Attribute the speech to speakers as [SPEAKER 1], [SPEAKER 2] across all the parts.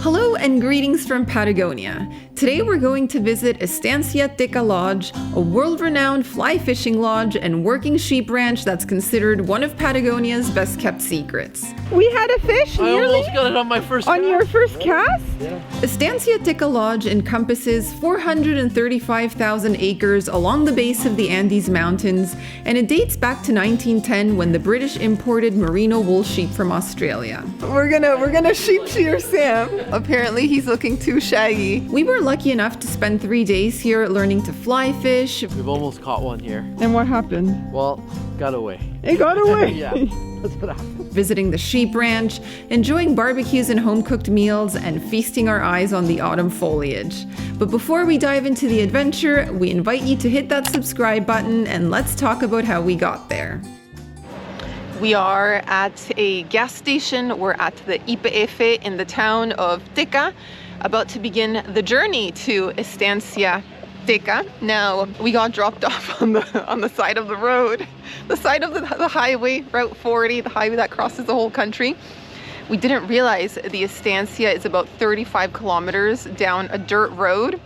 [SPEAKER 1] Hello and greetings from Patagonia. Today we're going to visit Estancia Tecka Lodge, a world-renowned fly fishing lodge and working sheep ranch that's considered one of Patagonia's best-kept secrets. We had a fish nearly?
[SPEAKER 2] I almost got it on my first cast.
[SPEAKER 1] On your first cast?
[SPEAKER 2] Yeah.
[SPEAKER 1] Estancia Tecka Lodge encompasses 435,000 acres along the base of the Andes Mountains, and it dates back to 1910 when the British imported Merino wool sheep from Australia. We're gonna sheep shear Sam. Apparently he's looking too shaggy. We were lucky enough to spend 3 days here learning to fly fish.
[SPEAKER 2] We've almost caught one here.
[SPEAKER 1] And what happened?
[SPEAKER 2] Well, got away.
[SPEAKER 1] It got away.
[SPEAKER 2] Yeah, that's what happened.
[SPEAKER 1] Visiting the sheep ranch, enjoying barbecues and home-cooked meals, and feasting our eyes on the autumn foliage. But before we dive into the adventure, we invite you to hit that subscribe button and let's talk about how we got there. We are at a gas station. We're at the IPF in the town of Tecka, about to begin the journey to Estancia Tecka. Now, we got dropped off on the side of the road, the side of the highway, Route 40, the highway that crosses the whole country. We didn't realize the Estancia is about 35 kilometers down a dirt road.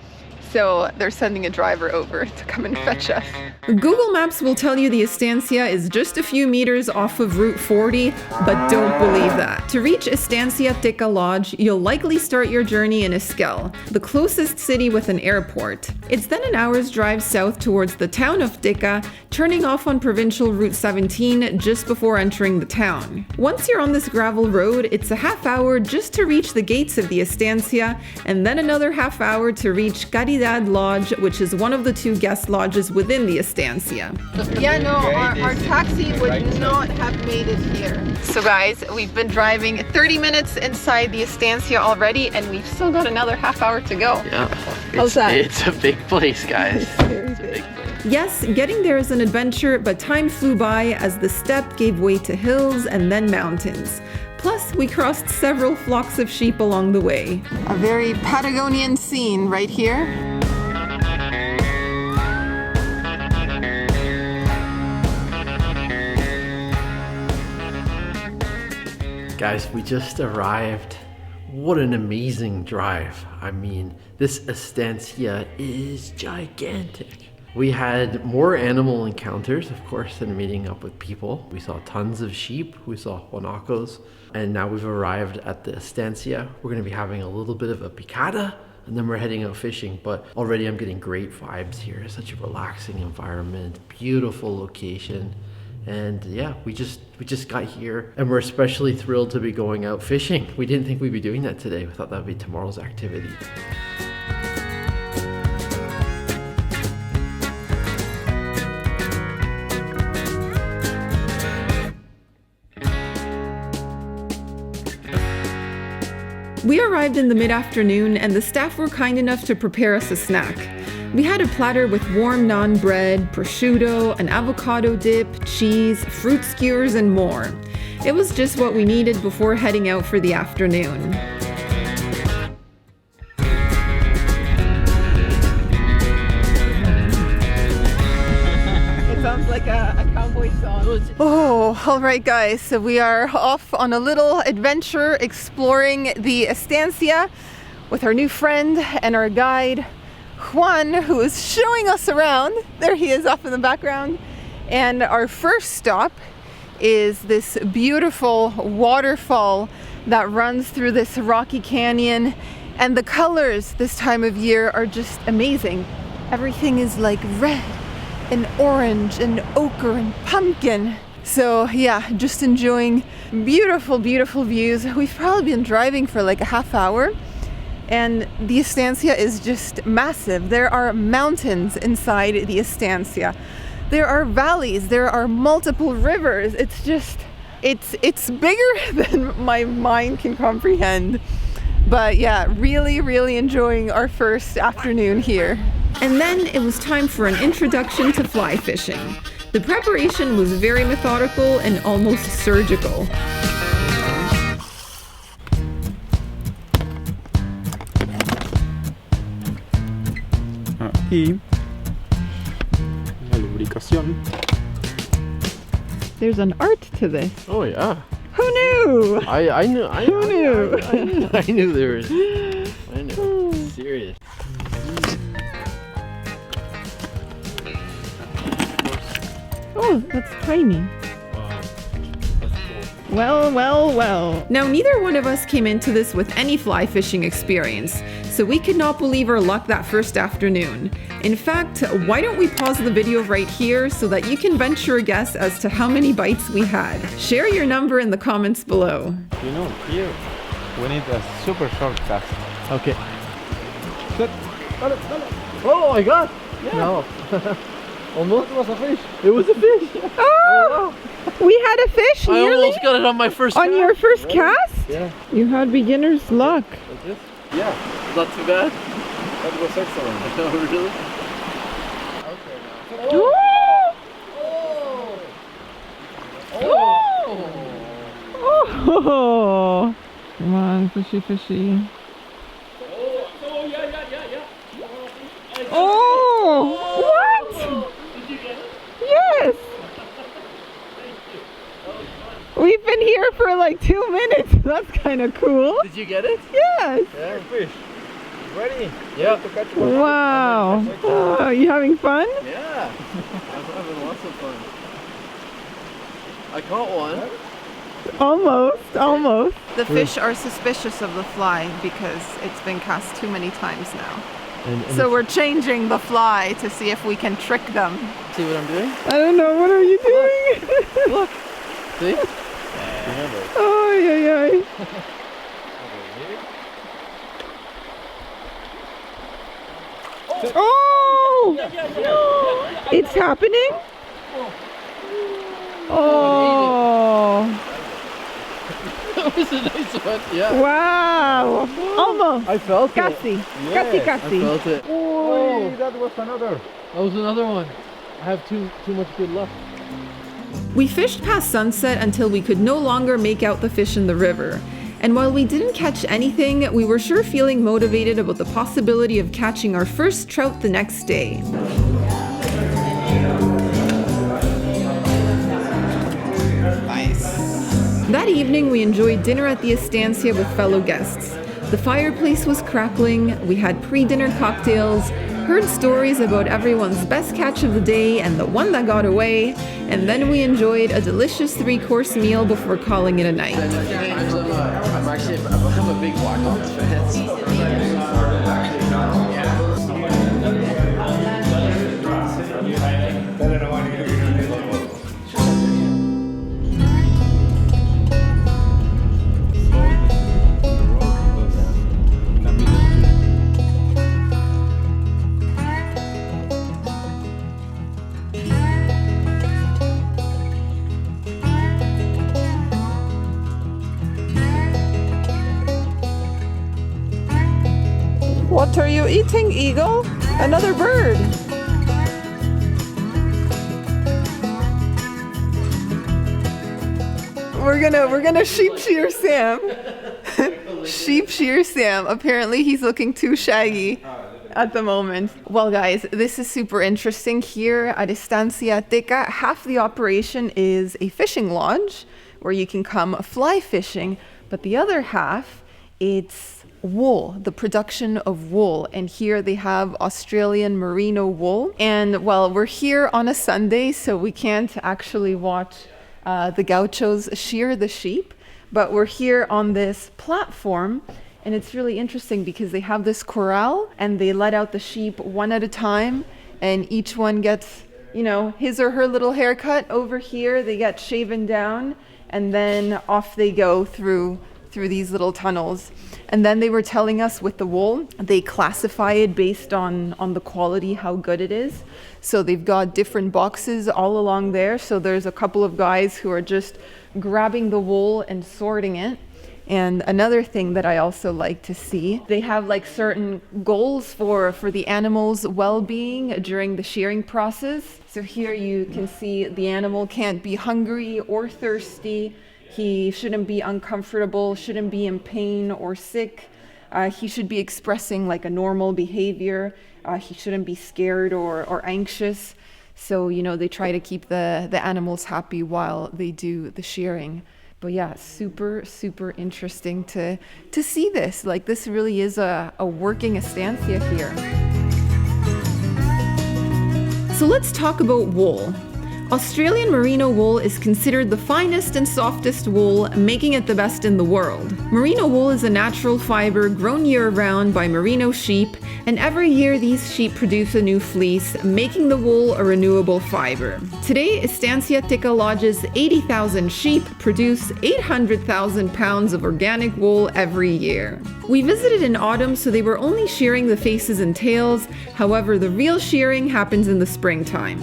[SPEAKER 1] So they're sending a driver over to come and fetch us. Google Maps will tell you the Estancia is just a few meters off of Route 40, but don't believe that. To reach Estancia Tecka Lodge, you'll likely start your journey in Esquel, the closest city with an airport. It's then an hour's drive south towards the town of Tecka, turning off on provincial Route 17 just before entering the town. Once you're on this gravel road, it's a half hour just to reach the gates of the Estancia, and then another half hour to reach Caridad Lodge, which is one of the 2 guest lodges within the Estancia. Yeah, no, our taxi would not have made it here. So guys, we've been driving 30 minutes inside the Estancia already, and we've still got another half hour to go.
[SPEAKER 2] Yeah.
[SPEAKER 1] How's that?
[SPEAKER 2] It's a big place, guys.
[SPEAKER 1] It's a big place. Yes, getting there is an adventure, but time flew by as the steppe gave way to hills and then mountains. Plus, we crossed several flocks of sheep along the way. A very Patagonian scene right here.
[SPEAKER 2] Guys, we just arrived. What an amazing drive. I mean, this Estancia is gigantic. We had more animal encounters, of course, than meeting up with people. We saw tons of sheep, we saw guanacos, and now we've arrived at the Estancia. We're gonna be having a little bit of a picada, and then we're heading out fishing, but already I'm getting great vibes here. It's such a relaxing environment, beautiful location. And yeah, we just got here, and we're especially thrilled to be going out fishing. We didn't think we'd be doing that today. We thought that would be tomorrow's activity.
[SPEAKER 1] We arrived in the mid-afternoon, and the staff were kind enough to prepare us a snack. We had a platter with warm naan bread, prosciutto, an avocado dip, cheese, fruit skewers, and more. It was just what we needed before heading out for the afternoon. It sounds like a cowboy song. Oh, all right guys, so we are off on a little adventure exploring the Estancia with our new friend and our guide, Juan, who is showing us around. There he is off in the background. And our first stop is this beautiful waterfall that runs through this rocky canyon. And the colors this time of year are just amazing. Everything is like red and orange and ochre and pumpkin. So yeah, just enjoying beautiful, beautiful views. We've probably been driving for like a half hour. And the Estancia is just massive. There are mountains inside the Estancia. There are valleys, there are multiple rivers. It's just, it's bigger than my mind can comprehend. But yeah, really, really enjoying our first afternoon here. And then it was time for an introduction to fly fishing. The preparation was very methodical and almost surgical.
[SPEAKER 3] Aquí la lubricación.
[SPEAKER 1] There's an art to this.
[SPEAKER 2] Oh yeah.
[SPEAKER 1] Who knew?
[SPEAKER 2] I knew.
[SPEAKER 1] Who knew?
[SPEAKER 2] I knew there was. I know. Serious.
[SPEAKER 1] Oh, that's tiny. Well. Now, neither one of us came into this with any fly fishing experience, so we could not believe our luck that first afternoon. In fact, why don't we pause the video right here so that you can venture a guess as to how many bites we had. Share your number in the comments below.
[SPEAKER 3] You know, here we need a super short cast.
[SPEAKER 2] Okay.
[SPEAKER 3] Sit.
[SPEAKER 2] Oh my God!
[SPEAKER 3] Yeah.
[SPEAKER 2] No. Almost.
[SPEAKER 3] It was a fish.
[SPEAKER 2] It was a fish.
[SPEAKER 1] Oh! We had a fish
[SPEAKER 2] I
[SPEAKER 1] nearly
[SPEAKER 2] almost got it on my first.
[SPEAKER 1] on
[SPEAKER 2] cast.
[SPEAKER 1] your first
[SPEAKER 3] Really?
[SPEAKER 1] cast?
[SPEAKER 3] Yeah.
[SPEAKER 1] You had beginner's luck.
[SPEAKER 3] Like this? Yeah.
[SPEAKER 2] Not too bad.
[SPEAKER 3] That was excellent.
[SPEAKER 2] Oh really?
[SPEAKER 3] Okay. Now.
[SPEAKER 1] Oh! Come on, fishy. Oh! What?
[SPEAKER 2] Did you get it?
[SPEAKER 1] Yes! We've been here for like 2 minutes. That's kind of cool.
[SPEAKER 2] Did you get it?
[SPEAKER 1] Yes!
[SPEAKER 3] Yeah, fish. Ready?
[SPEAKER 2] Yeah.
[SPEAKER 3] To catch one.
[SPEAKER 1] Wow. Oh, you having fun?
[SPEAKER 2] Yeah. I'm having lots of fun. I caught one.
[SPEAKER 1] Almost. The fish are suspicious of the fly because it's been cast too many times now. So we're changing the fly to see if we can trick them.
[SPEAKER 2] See what I'm doing?
[SPEAKER 1] I don't know. What are you doing?
[SPEAKER 2] Look. See?
[SPEAKER 3] Remember.
[SPEAKER 1] Oh, yeah. Oh! It's happening? Oh!
[SPEAKER 2] That was a nice one. Yeah.
[SPEAKER 1] Wow! Almost.
[SPEAKER 2] I felt it.
[SPEAKER 1] Casi.
[SPEAKER 3] Yes,
[SPEAKER 2] I felt it.
[SPEAKER 3] Oh, that was another.
[SPEAKER 2] That was another one. I have too much good luck.
[SPEAKER 1] We fished past sunset until we could no longer make out the fish in the river. And while we didn't catch anything, we were sure feeling motivated about the possibility of catching our first trout the next day. That evening, we enjoyed dinner at the Estancia with fellow guests. The fireplace was crackling, we had pre-dinner cocktails, heard stories about everyone's best catch of the day and the one that got away, and then we enjoyed a delicious 3-course meal before calling it a night.
[SPEAKER 2] I'm a big Blackhawks fan.
[SPEAKER 1] What are you eating, eagle? Another bird. We're gonna sheep shear Sam. Sheep shear Sam. Apparently he's looking too shaggy at the moment. Well guys, this is super interesting. Here at Estancia Tecka, half the operation is a fishing lodge where you can come fly fishing, but the other half, it's wool, the production of wool. And here they have Australian Merino wool. And well, we're here on a Sunday, so we can't actually watch the gauchos shear the sheep, but we're here on this platform. And it's really interesting because they have this corral and they let out the sheep one at a time, and each one gets, you know, his or her little haircut. Over here they get shaven down, and then off they go through these little tunnels. And then they were telling us with the wool, they classify it based on the quality, how good it is. So they've got different boxes all along there. So there's a couple of guys who are just grabbing the wool and sorting it. And another thing that I also like to see, they have like certain goals for the animal's well-being during the shearing process. So here you can see the animal can't be hungry or thirsty. He shouldn't be uncomfortable, shouldn't be in pain or sick. He should be expressing like a normal behavior. He shouldn't be scared or anxious. So, you know, they try to keep the animals happy while they do the shearing. But yeah, super interesting to see this. Like, this really is a working estancia here. So let's talk about wool. Australian merino wool is considered the finest and softest wool, making it the best in the world. Merino wool is a natural fiber grown year-round by merino sheep, and every year these sheep produce a new fleece, making the wool a renewable fiber. Today, Estancia Tecka Lodge's 80,000 sheep produce 800,000 pounds of organic wool every year. We visited in autumn, so they were only shearing the faces and tails. However, the real shearing happens in the springtime.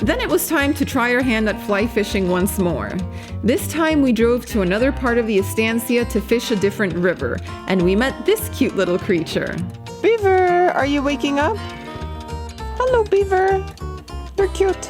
[SPEAKER 1] Then it was time to try our hand at fly fishing once more. This time we drove to another part of the estancia to fish a different river, and we met this cute little creature.
[SPEAKER 4] Beaver, are you waking up? Hello, Beaver. You're cute.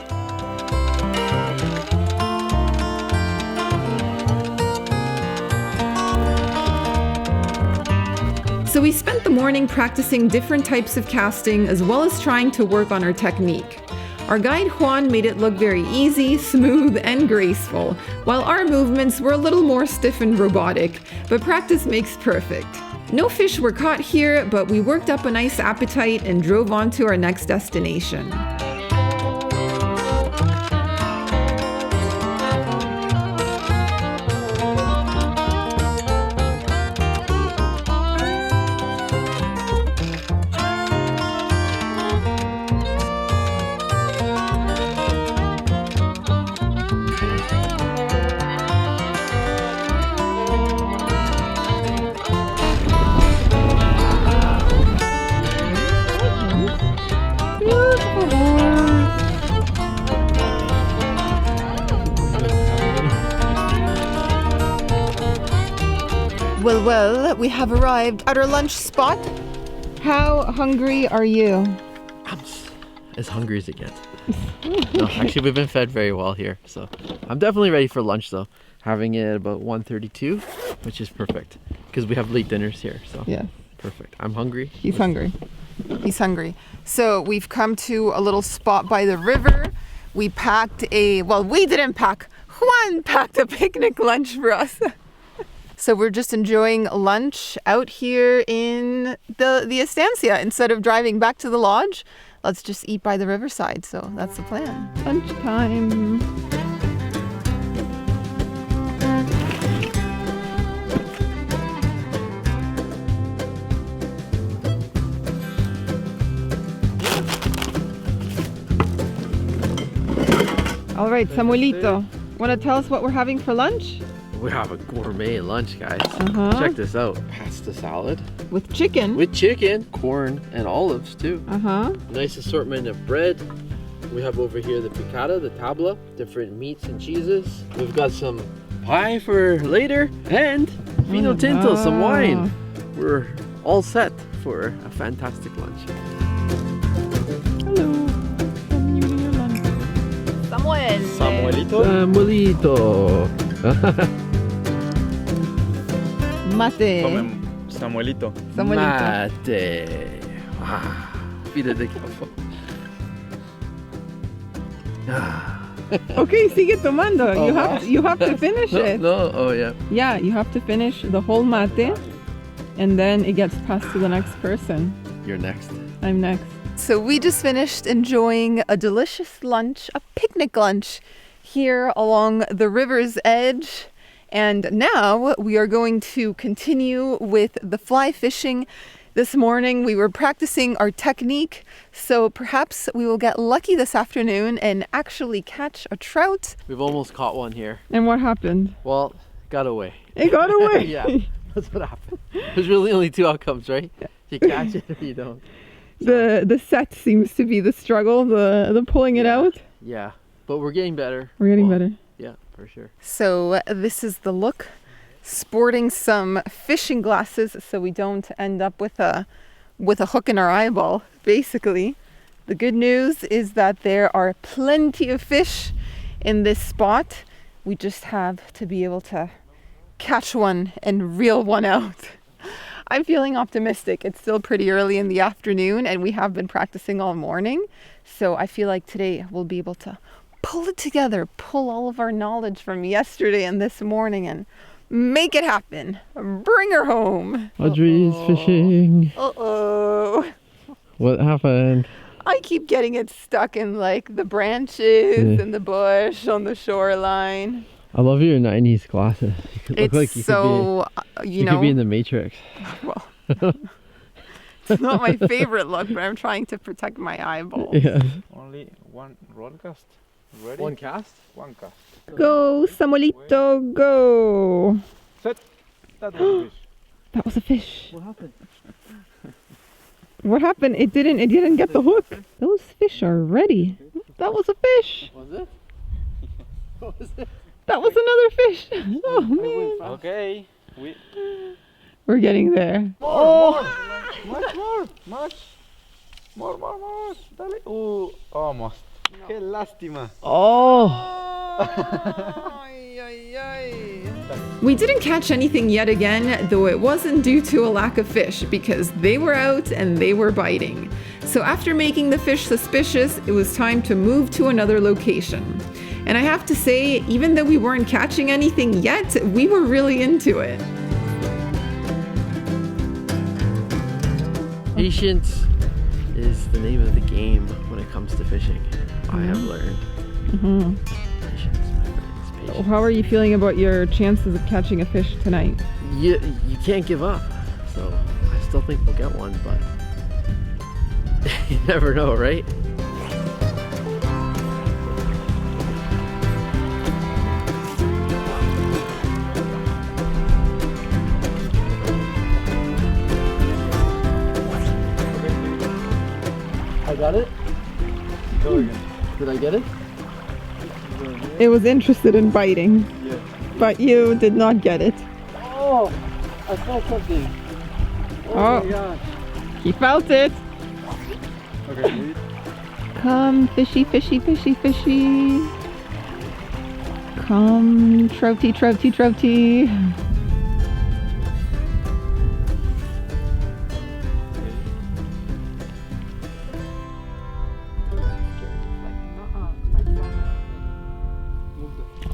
[SPEAKER 1] So we spent the morning practicing different types of casting as well as trying to work on our technique. Our guide Juan made it look very easy, smooth, and graceful, while our movements were a little more stiff and robotic, but practice makes perfect. No fish were caught here, but we worked up a nice appetite and drove on to our next destination. Well, we have arrived at our lunch spot. How hungry are you?
[SPEAKER 2] I'm as hungry as it gets. No, actually, we've been fed very well here, so I'm definitely ready for lunch though. Having it about 1:32, which is perfect because we have late dinners here. So
[SPEAKER 1] Yeah.
[SPEAKER 2] perfect. I'm hungry.
[SPEAKER 1] He's hungry. He's hungry. So we've come to a little spot by the river. We packed we didn't pack. Juan packed a picnic lunch for us. So we're just enjoying lunch out here in the estancia. Instead of driving back to the lodge, let's just eat by the riverside. So that's the plan. Lunchtime. All right, Samuelito, want to tell us what we're having for lunch?
[SPEAKER 2] We have a gourmet lunch, guys.
[SPEAKER 1] Uh-huh.
[SPEAKER 2] Check this out. Pasta salad.
[SPEAKER 1] With chicken.
[SPEAKER 2] With chicken, corn, and olives too.
[SPEAKER 1] Uh-huh.
[SPEAKER 2] Nice assortment of bread. We have over here the piccata, the tabla, different meats and cheeses. We've got some pie for later, and vino tinto, some wine. We're all set for a fantastic lunch.
[SPEAKER 1] Hello. Samuel.
[SPEAKER 3] Samuelito.
[SPEAKER 2] Samuelito.
[SPEAKER 1] Mate.
[SPEAKER 3] Samuelito.
[SPEAKER 1] Samuelito.
[SPEAKER 2] Mate. Pide de campo.
[SPEAKER 1] Okay, sigue tomando. You have to finish it.
[SPEAKER 2] No, oh yeah.
[SPEAKER 1] Yeah, you have to finish the whole mate, and then it gets passed to the next person.
[SPEAKER 2] You're next.
[SPEAKER 1] I'm next. So we just finished enjoying a delicious lunch, a picnic lunch, here along the river's edge. And now we are going to continue with the fly fishing. This morning we were practicing our technique, so perhaps we will get lucky this afternoon and actually catch a trout.
[SPEAKER 2] We've almost caught one here.
[SPEAKER 1] And what happened?
[SPEAKER 2] Well, got away.
[SPEAKER 1] It got away.
[SPEAKER 2] Yeah, that's what happened. There's really only two outcomes, right? You catch it or you don't.
[SPEAKER 1] The set seems to be the struggle, the pulling it out.
[SPEAKER 2] Yeah, but we're getting better.
[SPEAKER 1] We're getting better.
[SPEAKER 2] Yeah, for sure.
[SPEAKER 1] So this is the look. Sporting some fishing glasses so we don't end up with a hook in our eyeball, basically. The good news is that there are plenty of fish in this spot. We just have to be able to catch one and reel one out. I'm feeling optimistic. It's still pretty early in the afternoon and we have been practicing all morning. So I feel like today we'll be able to pull it together, pull all of our knowledge from yesterday and this morning and make it happen. Bring her home.
[SPEAKER 2] Audrey's fishing.
[SPEAKER 1] Uh-oh.
[SPEAKER 2] What happened?
[SPEAKER 1] I keep getting it stuck in like the branches and the bush on the shoreline.
[SPEAKER 2] I love your 90s glasses. You could look like you could be in the Matrix.
[SPEAKER 1] Well, it's not my favorite look, but I'm trying to protect my eyeballs.
[SPEAKER 2] Yeah.
[SPEAKER 3] Only one roll cast. Ready?
[SPEAKER 2] One cast?
[SPEAKER 3] One cast.
[SPEAKER 1] Go, Samuelito, go.
[SPEAKER 3] Set. That was a fish.
[SPEAKER 1] That was a fish.
[SPEAKER 2] What happened?
[SPEAKER 1] What happened? It didn't get the hook. Those fish are ready. That was a fish.
[SPEAKER 2] Was it? What was it?
[SPEAKER 1] That was another fish. Oh man.
[SPEAKER 3] Okay.
[SPEAKER 1] We're getting there.
[SPEAKER 3] More. Dale. Almost. Qué lástima.
[SPEAKER 2] Oh!
[SPEAKER 1] We didn't catch anything yet again, though it wasn't due to a lack of fish because they were out and they were biting. So after making the fish suspicious, it was time to move to another location. And I have to say, even though we weren't catching anything yet, we were really into it.
[SPEAKER 2] Patience is the name of the game when it comes to fishing. I have learned. Patience, my friends. Patience.
[SPEAKER 1] How are you feeling about your chances of catching a fish tonight?
[SPEAKER 2] You can't give up. So I still think we'll get one, but you never know, right? I got it?
[SPEAKER 3] Go again.
[SPEAKER 2] Did I get it?
[SPEAKER 1] It was interested in biting,
[SPEAKER 3] Yeah.
[SPEAKER 1] but you did not get it.
[SPEAKER 2] Oh, I felt something.
[SPEAKER 1] Oh,
[SPEAKER 2] my gosh.
[SPEAKER 1] he felt it.
[SPEAKER 3] Okay, leave it.
[SPEAKER 1] Come, fishy, fishy, fishy, fishy. Come, trouty, trouty, trouty.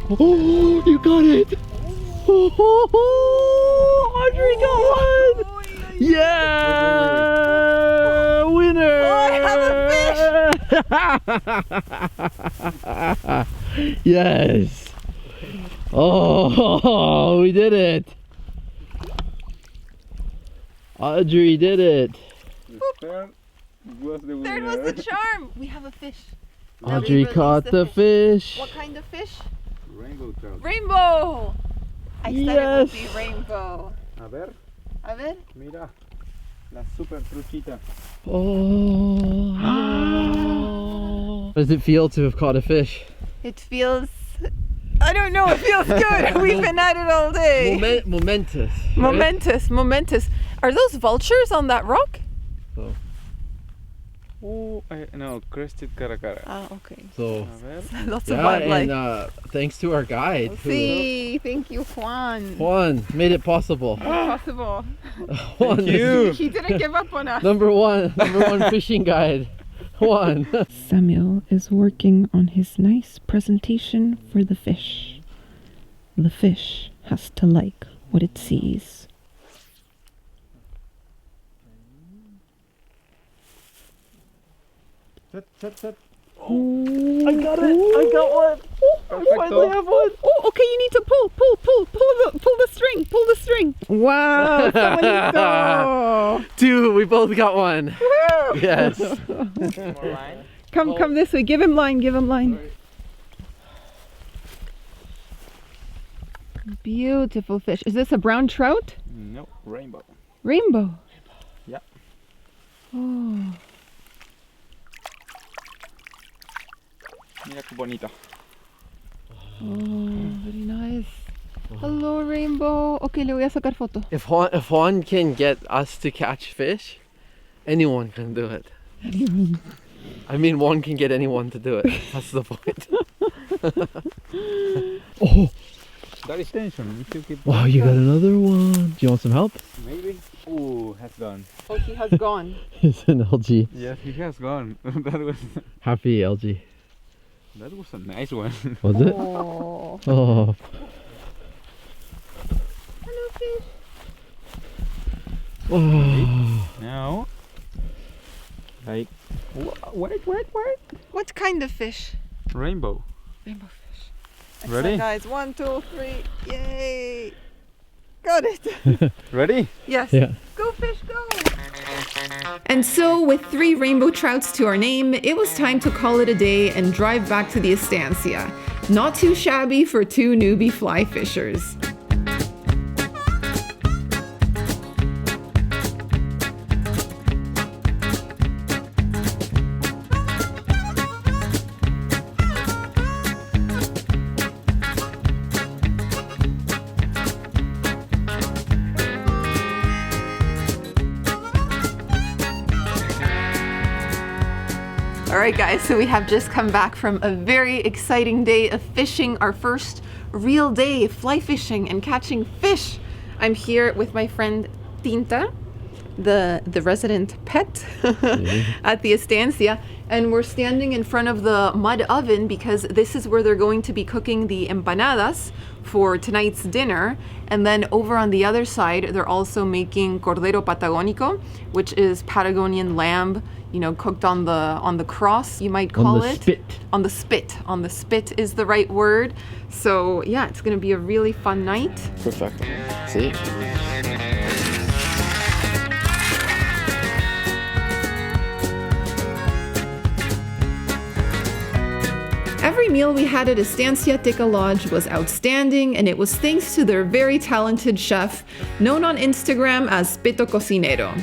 [SPEAKER 2] Oh, you got it! Oh, Audrey got one! Yeah! Winner!
[SPEAKER 1] I have a
[SPEAKER 2] fish! Yes! Oh, we did it! Audrey did it!
[SPEAKER 3] Third was the winner.
[SPEAKER 1] Third was the charm. We have a fish. Now we
[SPEAKER 2] Audrey
[SPEAKER 1] release
[SPEAKER 2] caught the fish!
[SPEAKER 1] What kind of fish?
[SPEAKER 3] Rainbow trout.
[SPEAKER 1] Rainbow! I said it would be
[SPEAKER 2] Yes.
[SPEAKER 1] rainbow.
[SPEAKER 3] A ver,
[SPEAKER 1] A ver.
[SPEAKER 3] mira. La super truchita.
[SPEAKER 2] Oh, no. How does it feel to have caught a fish?
[SPEAKER 1] It feels... I don't know, it feels good. We've been at it all day.
[SPEAKER 2] Momentous. right?
[SPEAKER 1] Momentous, momentous. Are those vultures on that rock?
[SPEAKER 3] Oh, no, crested caracara.
[SPEAKER 1] Ah, okay.
[SPEAKER 2] So,
[SPEAKER 3] A ver.
[SPEAKER 1] Lots of
[SPEAKER 2] yeah,
[SPEAKER 1] wildlife.
[SPEAKER 2] and thanks to our guide, who,
[SPEAKER 1] See, thank you, Juan.
[SPEAKER 2] Juan, made it possible.
[SPEAKER 1] Impossible.
[SPEAKER 2] Juan,
[SPEAKER 3] you.
[SPEAKER 1] He didn't give up on us.
[SPEAKER 2] number one fishing guide. Juan.
[SPEAKER 1] Samuel is working on his nice presentation for the fish. The fish has to like what it sees.
[SPEAKER 3] Set.
[SPEAKER 2] I got it. I got one. I finally have one.
[SPEAKER 1] Oh, okay, you need to pull the string. Wow, Samuelito.
[SPEAKER 2] Two. We both got one. Yes.
[SPEAKER 3] More line.
[SPEAKER 1] Come this way. Give him line. Beautiful fish. Is this a brown trout?
[SPEAKER 3] No, rainbow.
[SPEAKER 1] Rainbow.
[SPEAKER 3] Yeah.
[SPEAKER 1] Oh.
[SPEAKER 3] Mira qué bonito.
[SPEAKER 1] Oh, very nice. Hello, rainbow. Okay, le voy a sacar foto.
[SPEAKER 2] If Juan can get us to catch fish, anyone can do it. I mean, one can get anyone to do it. That's the point. Oh,
[SPEAKER 3] That is tension. You should keep
[SPEAKER 2] wow, you got another one. Do you want some help?
[SPEAKER 3] maybe. Oh, gone.
[SPEAKER 4] Oh, he has gone.
[SPEAKER 2] It's an algae.
[SPEAKER 3] Yes, he has gone.
[SPEAKER 2] Happy algae.
[SPEAKER 3] That was a nice one.
[SPEAKER 2] Was it?
[SPEAKER 4] Oh.
[SPEAKER 2] Oh.
[SPEAKER 4] Hello, fish.
[SPEAKER 2] Oh.
[SPEAKER 3] Now, like, wait.
[SPEAKER 4] What kind of fish?
[SPEAKER 3] Rainbow.
[SPEAKER 4] Rainbow fish.
[SPEAKER 3] Ready?
[SPEAKER 4] Excellent, guys. 1, 2, 3. Yay! Got it.
[SPEAKER 3] Ready?
[SPEAKER 4] Yes.
[SPEAKER 2] Yeah.
[SPEAKER 4] Go fish, go.
[SPEAKER 1] And so, with 3 rainbow trouts to our name, it was time to call it a day and drive back to the Estancia. Not too shabby for 2 newbie fly fishers. Alright guys, so we have just come back from a very exciting day of fishing, our first real day fly fishing and catching fish. I'm here with my friend Tinta, the resident pet at the Estancia, and we're standing in front of the mud oven because this is where they're going to be cooking the empanadas for tonight's dinner. And then over on the other side, they're also making cordero patagónico, which is Patagonian lamb, you know, cooked on the cross, you might call it.
[SPEAKER 2] Spit.
[SPEAKER 1] On the spit. On the spit is the right word. So yeah, it's gonna be a really fun night.
[SPEAKER 2] Perfect. See?
[SPEAKER 1] Every meal we had at Estancia Tecka Lodge was outstanding, and it was thanks to their very talented chef, known on Instagram as Pito Cocinero.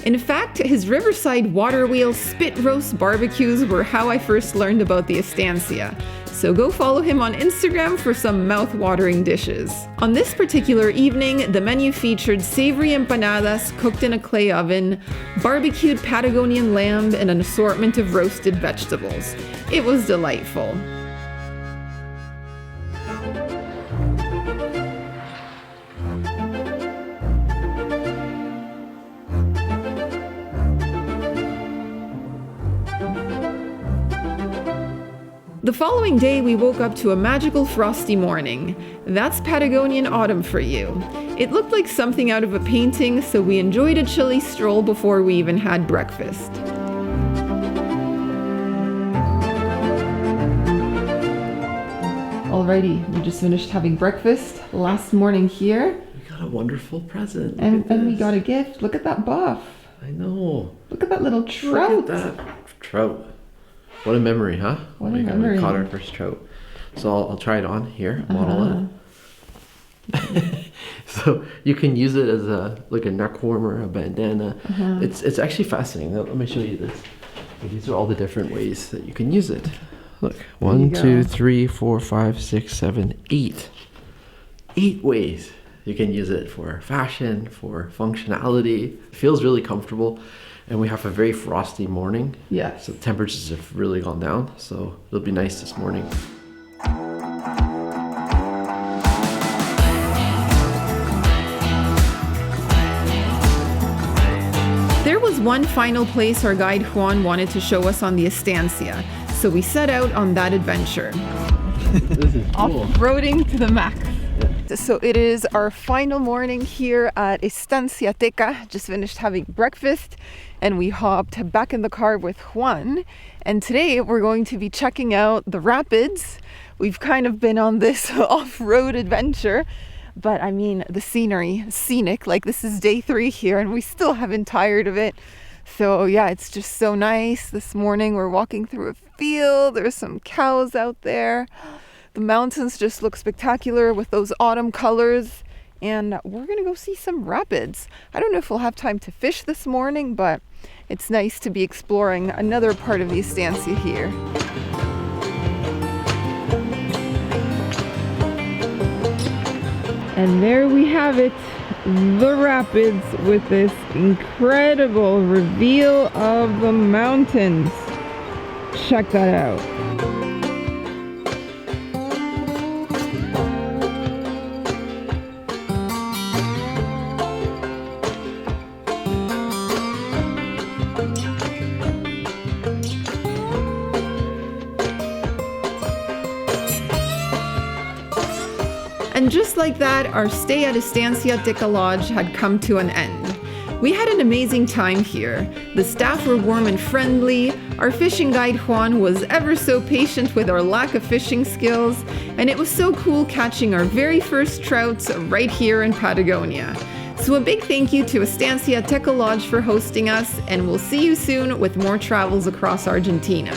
[SPEAKER 1] In fact, his riverside water wheel spit roast barbecues were how I first learned about the Estancia. So go follow him on Instagram for some mouth-watering dishes. On this particular evening, the menu featured savory empanadas cooked in a clay oven, barbecued Patagonian lamb, and an assortment of roasted vegetables. It was delightful. The following day, we woke up to a magical frosty morning. That's Patagonian autumn for you. It looked like something out of a painting, so we enjoyed a chilly stroll before we even had breakfast. Alrighty, we just finished having breakfast last morning here,
[SPEAKER 2] We got a wonderful present. Look
[SPEAKER 1] and
[SPEAKER 2] at
[SPEAKER 1] we
[SPEAKER 2] this.
[SPEAKER 1] got a gift. Look at that buff.
[SPEAKER 2] I know.
[SPEAKER 1] Look at that little trout.
[SPEAKER 2] Look at that trout. What a memory, huh?
[SPEAKER 1] What a
[SPEAKER 2] We
[SPEAKER 1] memory.
[SPEAKER 2] caught our first trout. So I'll try it on here, model it. So you can use it as a neck warmer, a bandana. It's actually fascinating. Let me show you this. These are all the different ways that you can use it. Look,
[SPEAKER 1] you
[SPEAKER 2] 1,
[SPEAKER 1] go.
[SPEAKER 2] 2, 3, 4, 5, 6, 7, 8. 8 ways you can use it for fashion, for functionality. It feels really comfortable. And we have a very frosty morning.
[SPEAKER 1] Yes.
[SPEAKER 2] So the temperatures have really gone down. So it'll be nice this morning.
[SPEAKER 1] There was one final place our guide Juan wanted to show us on the Estancia, so we set out on that adventure.
[SPEAKER 2] This is cool.
[SPEAKER 1] Off-roading to the max. So it is our final morning here at Estancia Tecka. Just finished having breakfast and we hopped back in the car with Juan. And today we're going to be checking out the rapids. We've kind of been on this off-road adventure, but I mean the scenery, scenic, like this is day 3 here and we still haven't tired of it. So yeah, it's just so nice. This morning we're walking through a field. There's some cows out there. The mountains just look spectacular with those autumn colors. And we're gonna go see some rapids. I don't know if we'll have time to fish this morning, but it's nice to be exploring another part of the Estancia here. And there we have it, the rapids with this incredible reveal of the mountains. Check that out. And just like that, our stay at Estancia Tecka Lodge had come to an end. We had an amazing time here. The staff were warm and friendly, our fishing guide Juan was ever so patient with our lack of fishing skills, and it was so cool catching our very first trouts right here in Patagonia. So a big thank you to Estancia Tecka Lodge for hosting us, and we'll see you soon with more travels across Argentina.